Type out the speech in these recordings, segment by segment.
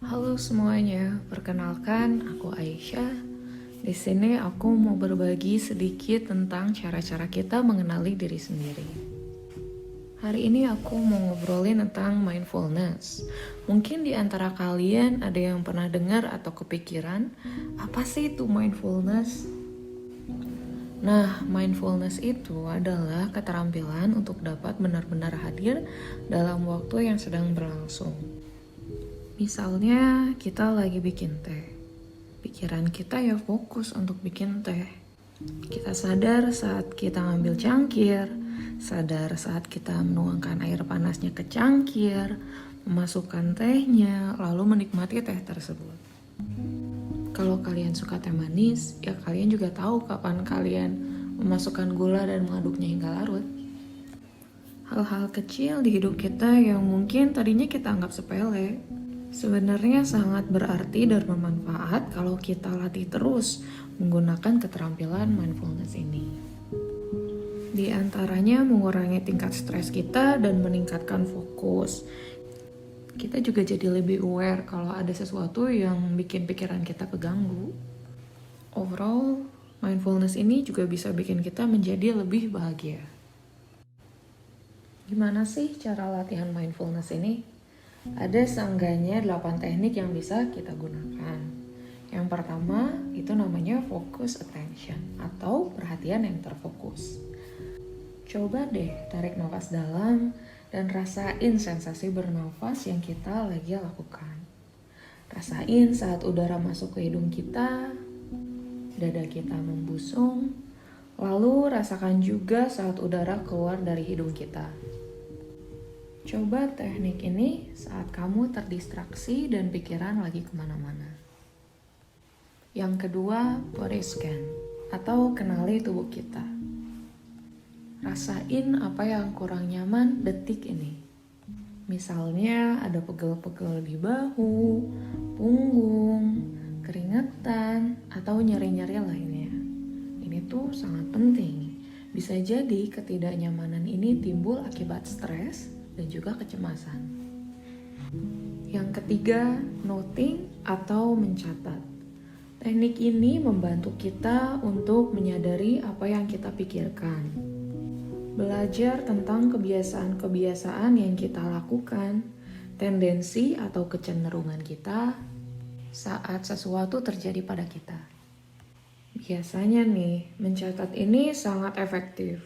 Halo semuanya, perkenalkan aku Aisyah. Di sini aku mau berbagi sedikit tentang cara-cara kita mengenali diri sendiri. Hari ini aku mau ngobrolin tentang mindfulness. Mungkin di antara kalian ada yang pernah dengar atau kepikiran, apa sih itu mindfulness? Nah, mindfulness itu adalah keterampilan untuk dapat benar-benar hadir dalam waktu yang sedang berlangsung. Misalnya kita lagi bikin teh, pikiran kita ya fokus untuk bikin teh. Kita sadar saat kita ngambil cangkir, sadar saat kita menuangkan air panasnya ke cangkir, memasukkan tehnya, lalu menikmati teh tersebut. Kalau kalian suka teh manis, ya kalian juga tahu kapan kalian memasukkan gula dan mengaduknya hingga larut. Hal-hal kecil di hidup kita yang mungkin tadinya kita anggap sepele, sebenarnya sangat berarti dan bermanfaat kalau kita latih terus menggunakan keterampilan mindfulness ini. Di antaranya mengurangi tingkat stres kita dan meningkatkan fokus. Kita juga jadi lebih aware kalau ada sesuatu yang bikin pikiran kita keganggu. Overall, mindfulness ini juga bisa bikin kita menjadi lebih bahagia. Gimana sih cara latihan mindfulness ini? Ada seenggaknya 8 teknik yang bisa kita gunakan. Yang pertama, itu namanya focus attention atau perhatian yang terfokus. Coba deh tarik nafas dalam dan rasain sensasi bernafas yang kita lagi lakukan. Rasain saat udara masuk ke hidung kita, dada kita membusung, lalu rasakan juga saat udara keluar dari hidung kita. Coba teknik ini saat kamu terdistraksi dan pikiran lagi kemana-mana. Yang kedua, body scan atau kenali tubuh kita. Rasain apa yang kurang nyaman detik ini. Misalnya ada pegel-pegel di bahu, punggung, keringetan, atau nyeri-nyeri lainnya. Ini tuh sangat penting. Bisa jadi ketidaknyamanan ini timbul akibat stres dan juga kecemasan. Yang ketiga, noting atau mencatat. Teknik ini membantu kita untuk menyadari apa yang kita pikirkan. Belajar tentang kebiasaan-kebiasaan yang kita lakukan, tendensi atau kecenderungan kita saat sesuatu terjadi pada kita. Biasanya nih, mencatat ini sangat efektif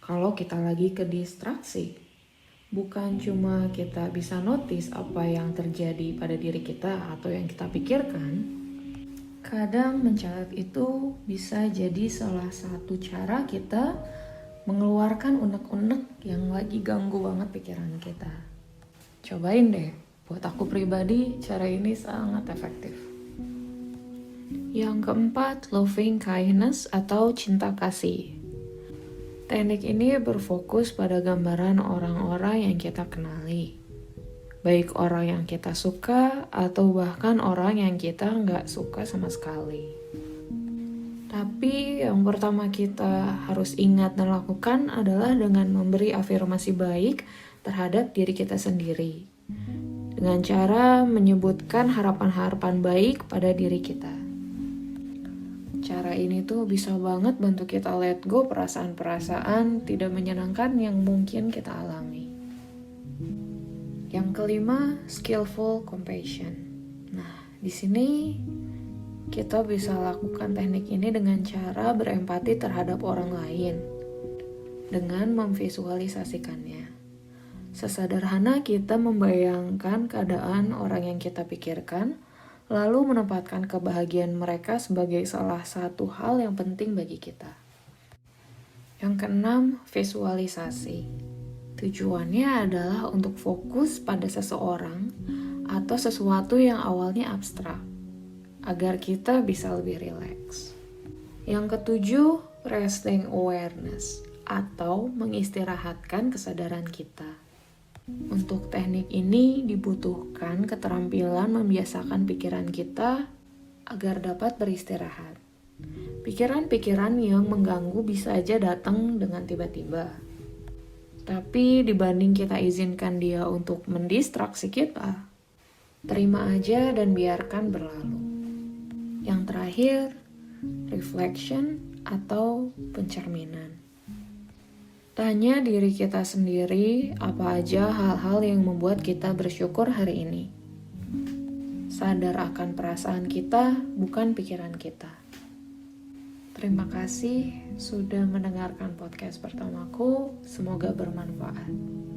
kalau kita lagi ke distraksi. Bukan cuma kita bisa notice apa yang terjadi pada diri kita atau yang kita pikirkan. Kadang mencatat itu bisa jadi salah satu cara kita mengeluarkan unek-unek yang lagi ganggu banget pikiran kita. Cobain deh, buat aku pribadi cara ini sangat efektif. Yang keempat, loving kindness atau cinta kasih. Teknik ini berfokus pada gambaran orang-orang yang kita kenali. Baik orang yang kita suka atau bahkan orang yang kita nggak suka sama sekali. Tapi yang pertama kita harus ingat dan lakukan adalah dengan memberi afirmasi baik terhadap diri kita sendiri. Dengan cara menyebutkan harapan-harapan baik pada diri kita. Cara ini tuh bisa banget bantu kita let go perasaan-perasaan tidak menyenangkan yang mungkin kita alami. Yang kelima, skillful compassion. Nah, di sini kita bisa lakukan teknik ini dengan cara berempati terhadap orang lain, dengan memvisualisasikannya. Sesederhana kita membayangkan keadaan orang yang kita pikirkan, lalu menempatkan kebahagiaan mereka sebagai salah satu hal yang penting bagi kita. Yang keenam, visualisasi. Tujuannya adalah untuk fokus pada seseorang atau sesuatu yang awalnya abstrak, agar kita bisa lebih rileks. Yang ketujuh, resting awareness atau mengistirahatkan kesadaran kita. Untuk teknik ini dibutuhkan keterampilan membiasakan pikiran kita agar dapat beristirahat. Pikiran-pikiran yang mengganggu bisa aja datang dengan tiba-tiba. Tapi dibanding kita izinkan dia untuk mendistraksi kita, Terima aja dan biarkan berlalu. Yang terakhir, reflection atau pencerminan. Tanya diri kita sendiri apa aja hal-hal yang membuat kita bersyukur hari ini. Sadar akan perasaan kita, bukan pikiran kita. Terima kasih sudah mendengarkan podcast pertamaku. Semoga bermanfaat.